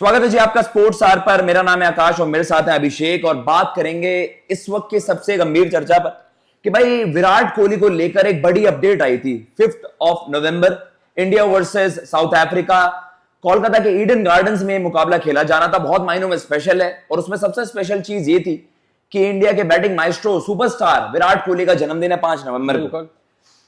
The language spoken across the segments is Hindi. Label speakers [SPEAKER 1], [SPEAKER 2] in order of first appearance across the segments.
[SPEAKER 1] स्वागत है जी आपका स्पोर्ट्स आर पर। मेरा नाम है आकाश और मेरे साथ है अभिषेक और बात करेंगे इस वक्त की सबसे गंभीर चर्चा पर कि भाई विराट कोहली को लेकर एक बड़ी अपडेट आई थी 5 नवंबर India versus South Africa. Kolkata के ईडन गार्डन्स में मुकाबला खेला जाना था, बहुत मायनों में स्पेशल है और उसमें सबसे स्पेशल चीज ये थी कि इंडिया के batting maestro superstar Virat Kohli का जन्मदिन है 5 नवंबर को।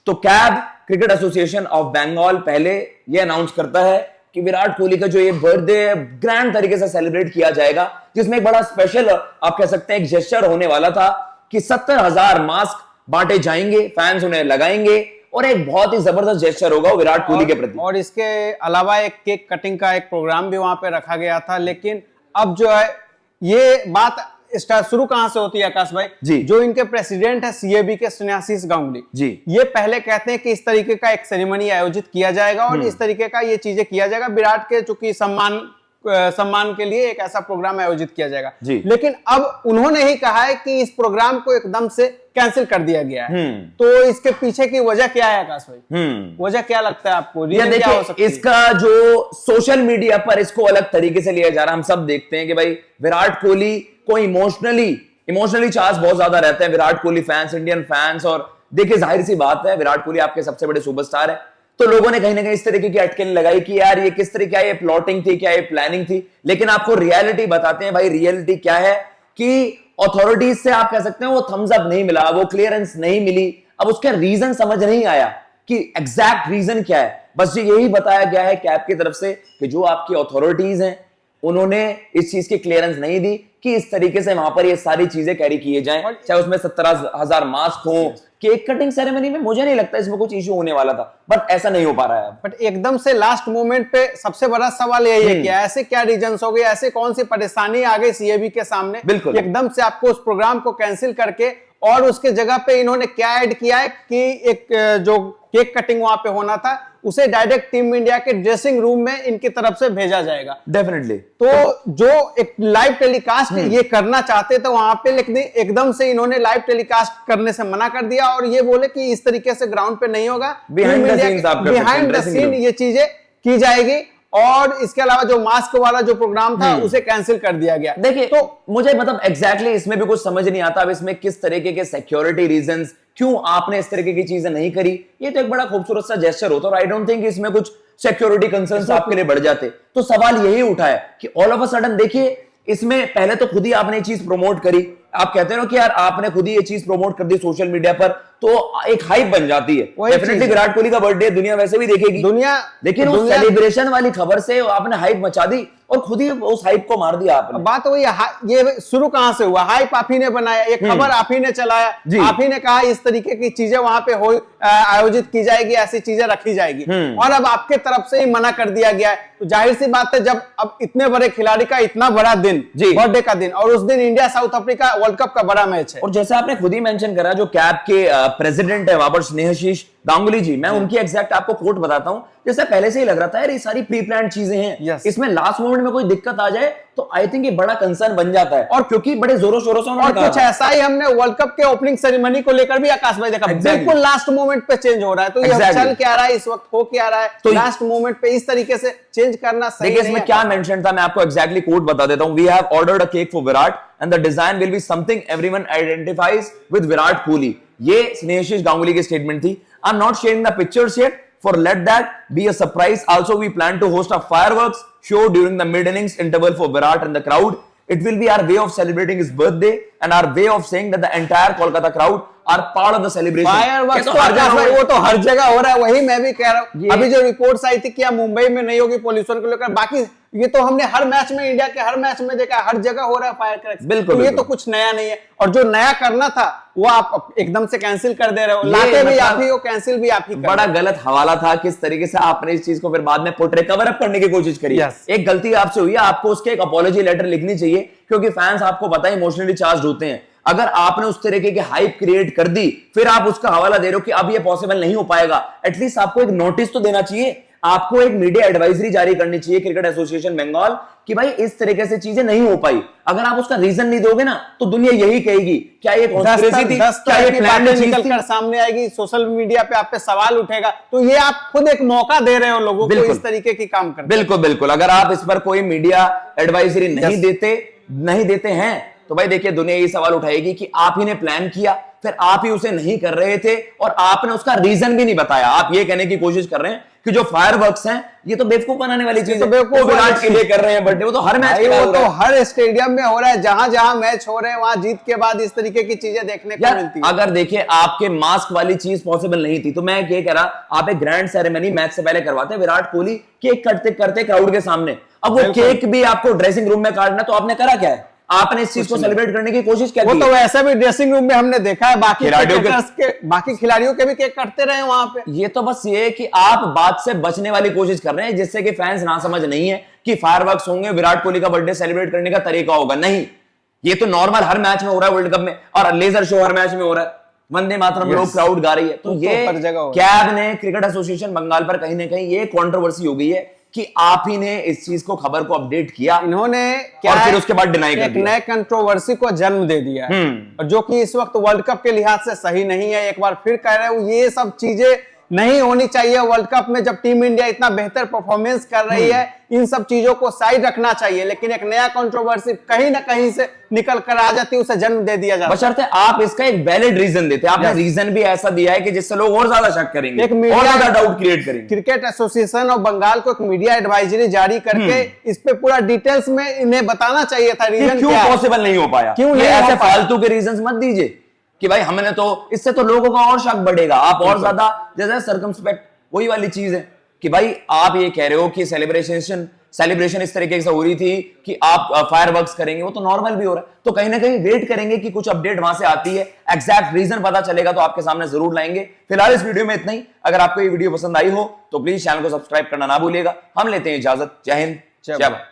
[SPEAKER 1] तो CAB cricket association of Bengal पहले यह अनाउंस करता है कि विराट कोहली का जो ये बर्थडे ग्रैंड तरीके से सेलिब्रेट किया जाएगा, जिसमें एक बड़ा स्पेशल आप कह सकते हैं एक जेस्चर होने वाला था कि 70,000 मास्क बांटे जाएंगे, फैंस उन्हें लगाएंगे और एक बहुत ही जबरदस्त जेस्चर होगा विराट कोहली के प्रति।
[SPEAKER 2] और इसके अलावा एक केक कटिंग का एक प्रोग्राम भी वहां पे रखा गया था। लेकिन अब जो है ये बात स्टार्ट शुरू कहां से होती है आकाश भाई
[SPEAKER 1] जी? जो
[SPEAKER 2] इनके प्रेसिडेंट है सीएबी के स्नेहाशीष गांगुली
[SPEAKER 1] जी,
[SPEAKER 2] ये पहले कहते हैं कि इस तरीके का एक सेरेमनी आयोजित किया जाएगा और इस तरीके का ये चीजें किया जाएगा, विराट के चूंकि सम्मान के लिए एक ऐसा प्रोग्राम आयोजित किया जाएगा। लेकिन अब उन्होंने ही कहा है कि इस प्रोग्राम को एकदम से कैंसिल कर दिया गया है। तो इसके पीछे की वजह क्या है आकाश भाई? वजह क्या लगता है आपको?
[SPEAKER 1] क्या हो सकती है? इसका जो सोशल मीडिया पर इसको अलग तरीके से लिया जा रहा है, हम सब देखते हैं कि भाई विराट कोहली को इमोशनली चार्ज बहुत ज्यादा रहते हैं Virat Kohli fans, Indian fans. और देखिए जाहिर सी बात है विराट कोहली आपके सबसे बड़े सुपरस्टार है, तो लोगों ने कहीं ना कहीं इस तरीके की अटकलें लगाई कि यार ये किस तरह, क्या ये प्लॉटिंग थी, क्या ये प्लानिंग थी। लेकिन आपको रियलिटी बताते हैं भाई, रियलिटी क्या है कि अथॉरिटीज से आप कह सकते हैं वो थम्स अप नहीं मिला, वो क्लियरेंस नहीं मिली। अब उसका रीजन समझ नहीं आया कि एग्जैक्ट रीजन क्या है। बस यही बताया गया है कैब की तरफ से कि जो आपकी अथॉरिटीज हैं उन्होंने इस चीज की क्लियरेंस नहीं दी कि इस तरीके से वहां पर ये सारी चीजें कैरी किए जाएं, चाहे उसमें 70,000 मास्क हो। केक कटिंग सेरेमनी में मुझे नहीं लगता इसमें कुछ इशू होने वाला था, बट ऐसा नहीं हो पा रहा है।
[SPEAKER 2] बट एकदम से लास्ट मोमेंट पे सबसे बड़ा सवाल यही है कि ऐसे क्या रीजंस हो गए, ऐसे कौन सी परेशानी आ गई सीएबी के सामने,
[SPEAKER 1] बिल्कुल
[SPEAKER 2] एकदम से आपको उस प्रोग्राम को कैंसिल करके और उसके जगह पे इन्होंने क्या ऐड किया है कि एक जो केक कटिंग वहां पे होना था उसे डायरेक्ट टीम इंडिया के ड्रेसिंग रूम में इनकी तरफ से भेजा जाएगा।
[SPEAKER 1] डेफिनेटली।
[SPEAKER 2] तो जो एक लाइव टेलीकास्ट ये करना चाहते थे वहां पे, लेकिन एकदम से इन्होंने लाइव टेलीकास्ट करने से मना कर दिया और ये बोले कि इस तरीके से ग्राउंड पे नहीं होगा, बिहाइंड द सीन ये चीजें की जाएगी। और इसके अलावा जो मास्क वाला जो प्रोग्राम था उसे कैंसिल कर दिया गया।
[SPEAKER 1] देखिए तो मुझे मतलब एग्जैक्टली इसमें भी कुछ समझ नहीं आता अब इसमें किस तरीके के सिक्योरिटी रीजंस, क्यों आपने इस तरीके की चीजें नहीं करी। ये तो एक बड़ा खूबसूरत सा जेस्चर होता और आई डोंट थिंक इसमें कुछ सिक्योरिटी कंसर्न्स आपके लिए बढ़ जाते। तो सवाल यही उठा है कि ऑल ऑफ अ सडन देखिए इसमें पहले तो खुद ही आपने ये चीज प्रमोट करी, आप कहते हो कि यार आपने खुद ही ये चीज प्रमोट कर दी सोशल मीडिया पर, तो एक हाइप बन जाती है। डेफिनेटली विराट कोहली का बर्थडे दुनिया वैसे भी देखेगी दुनिया, लेकिन उस सेलिब्रेशन वाली खबर से आपने हाइप मचा दी और खुद ही उस हाइप को मार दिया आपने।
[SPEAKER 2] बात वही ये शुरू कहां से हुआ? हाइप आप ही ने बनाया, ये खबर आप ही ने चलाया, आप ही ने कहा इस तरीके की चीजें वहां पे हो आयोजित की जाएगी, ऐसी चीजें रखी जाएगी और अब आपके तरफ से ही मना कर दिया गया है। तो जाहिर सी बात है जब अब इतने बड़े खिलाड़ी का इतना बड़ा दिन, बर्थडे का दिन, और उस दिन India south Africa world cup का बड़ा मैच है।
[SPEAKER 1] और जैसे आपने खुद ही मेंशन करा जो कैब के प्रेसिडेंट है वहां पर स्नेहाशीष गांगुली जी, मैं उनकी एग्जैक्ट आपको कोट बताता हूं। जैसे पहले से ही लग रहा था यार ये सारी प्री प्लान चीजें हैं, इसमें लास्ट मोमेंट में कोई दिक्कत आ जाए तो आई थिंक ये बड़ा कंसर्न बन जाता है। और क्योंकि बड़े जोरों शोरों से
[SPEAKER 2] और कुछ ऐसा ही हमने वर्ल्ड कप के ओपनिंग सेरेमनी को लेकर भी आकाश भाई देखा, बिल्कुल लास्ट मोमेंट पे चेंज हो रहा है। तो ये चल क्या रहा है इस वक्त, हो क्या रहा है, तो लास्ट मोमेंट पे इस तरीके से चेंज करना सही नहीं है।
[SPEAKER 1] इसमें क्या मेंशन था मैं आपको एग्जैक्टली कोट बता देता हूं। We have ordered a cake for Virat and the design will be something everyone identifies with Virat Kohli. ये स्नेहाशीष गांगुली की स्टेटमेंट थी। I'm not sharing the pictures yet, for let that be a surprise. Also, we plan to host a fireworks show during the mid-innings interval for Virat and the crowd. It will be our way of celebrating his birthday and our way of saying that the entire Kolkata crowd are part of the celebration.
[SPEAKER 2] Fireworks तो हर जगह, वो तो हर जगह हो रहा है, वही मैं भी कह रहा हूँ। अभी जो रिपोर्ट्स आई थी कि मुंबई में नहीं होगी पोल्यूशन को लेकर, बाकी ये तो हमने हर मैच में, इंडिया के हर मैच में देखा, हर जगह हो रहा है फायर क्रैक्स।
[SPEAKER 1] बिल्कुल,
[SPEAKER 2] तो ये तो कुछ नया नहीं है और जो नया करना था वो आप एकदम से कैंसिल कर दे रहे हो, लाते भी आप ही हो, कैंसिल भी आप ही।
[SPEAKER 1] बड़ा गलत हवाला था किस तरीके से आपने इस चीज को फिर बाद में पोर्ट्रे कवर अप करने की कोशिश करी। एक गलती आपसे हुई है, आपको उसके एक अपॉलॉजी लेटर लिखनी चाहिए क्योंकि फैंस आपको पता है इमोशनली चार्ज होते हैं। अगर आपने उस तरीके की हाइप क्रिएट कर दी फिर आप उसका हवाला दे रहे हो कि अब ये पॉसिबल नहीं हो पाएगा, एटलीस्ट आपको एक नोटिस तो देना चाहिए। आपको एक मीडिया एडवाइजरी जारी करनी चाहिए क्रिकेट एसोसिएशन बंगाल कि भाई इस तरीके से चीजें नहीं हो पाई। अगर आप उसका रीजन नहीं दोगे ना तो दुनिया यही कहेगी क्या ये कॉन्स्पिरेसी थी, क्या ये प्लान
[SPEAKER 2] निकल कर सामने आएगी, सोशल मीडिया पे आप पे सवाल उठेगा। तो ये आप खुद एक मौका दे रहे हो लोगों को इस तरीके की काम करने।
[SPEAKER 1] बिल्कुल बिल्कुल, अगर आप इस पर कोई मीडिया एडवाइजरी नहीं देते हैं तो भाई देखिए दुनिया ये सवाल उठाएगी कि आप ही ने प्लान किया, फिर आप ही उसे नहीं कर रहे थे और आपने उसका रीजन भी नहीं बताया। आप ये कहने की कोशिश कर रहे हैं कि जो फायरवर्क्स हैं ये तो बेवकूफ बनाने वाली चीज है, वो विराट के लिए कर रहे हैं बर्थडे, वो तो हर मैच के बाद हो रहा है,
[SPEAKER 2] हर स्टेडियम में हो रहा है, जहां जहां मैच हो रहे हैं वहां जीत के बाद इस तरीके की चीजें देखने को मिलती है।
[SPEAKER 1] अगर देखिए आपके मास्क वाली चीज पॉसिबल नहीं थी तो मैं ये कह रहा, आप एक ग्रैंड सेरेमनी मैच से पहले करवाते, विराट कोहली केक कटते करते क्राउड के सामने, अब वो केक भी आपको ड्रेसिंग रूम में काटना, तो आपने करा क्या है? आपने इस चीज को सेलिब्रेट करने की कोशिश क्या की?
[SPEAKER 2] वो तो वैसे भी ड्रेसिंग रूम में हमने देखा है, बाकी खिलाड़ियों के भी केक कटते रहे वहां पे।
[SPEAKER 1] ये तो बस ये कि आप बात से बचने वाली कोशिश कर रहे हैं जिससे कि फैंस ना समझ नहीं है कि फायरवर्क्स होंगे, विराट कोहली का बर्थडे सेलिब्रेट करने का तरीका होगा। नहीं, ये तो नॉर्मल हर मैच में हो रहा है वर्ल्ड कप में, और लेजर शो हर मैच में हो रहा है, वंदे मातरम लोग क्राउड गा रही है। तो ये कैब ने क्रिकेट एसोसिएशन बंगाल पर कहीं ना कहीं ये कंट्रोवर्सी हो गई है कि आप ही ने इस चीज को, खबर को अपडेट किया,
[SPEAKER 2] इन्होंने
[SPEAKER 1] क्या और फिर उसके बाद डिनाई कर दिया,
[SPEAKER 2] नए कंट्रोवर्सी को जन्म दे दिया है, और जो कि इस वक्त वर्ल्ड कप के लिहाज से सही नहीं है। एक बार फिर कह रहे हो ये सब चीजें नहीं होनी चाहिए वर्ल्ड कप में, जब टीम इंडिया इतना बेहतर परफॉर्मेंस कर रही है, इन सब चीजों को साइड रखना चाहिए। लेकिन एक नया कंट्रोवर्सी कहीं ना कहीं से निकल कर आ जाती है, उसे जन्म दे दिया जाता है।
[SPEAKER 1] बशर्ते आप इसका एक वैलिड रीजन देते, आपने रीजन भी ऐसा दिया है कि जिससे लोग और ज्यादा शक करेंगे, और ज्यादा डाउट क्रिएट करेंगे।
[SPEAKER 2] क्रिकेट एसोसिएशन ऑफ बंगाल को एक मीडिया एडवाइजरी जारी करके इस पे पूरा डिटेल्स में इन्हें बताना चाहिए था रीजन
[SPEAKER 1] क्यों पॉसिबल नहीं हो पाया,
[SPEAKER 2] क्यों
[SPEAKER 1] नहीं ऐसे फालतू के रीजन मत दीजिए कि भाई हमने तो, इससे तो लोगों का और शक बढ़ेगा, आप और ज्यादा जैसे सर्कमस्पेक्ट, वही वाली चीज है कि भाई आप ये कह रहे हो कि सेलिब्रेशन इस तरीके से हो रही थी कि आप फायरवर्क्स करेंगे, वो तो नॉर्मल भी हो रहा है, तो कहीं ना कहीं वेट करेंगे कि कुछ अपडेट वहां से आती है, एग्जैक्ट रीजन पता चलेगा तो आपके सामने जरूर लाएंगे। फिलहाल इस वीडियो में इतना ही। अगर आपको ये वीडियो पसंद आई हो तो प्लीज चैनल को सब्सक्राइब करना ना भूलिएगा। हम लेते हैं इजाजत। जय हिंद, जय भारत।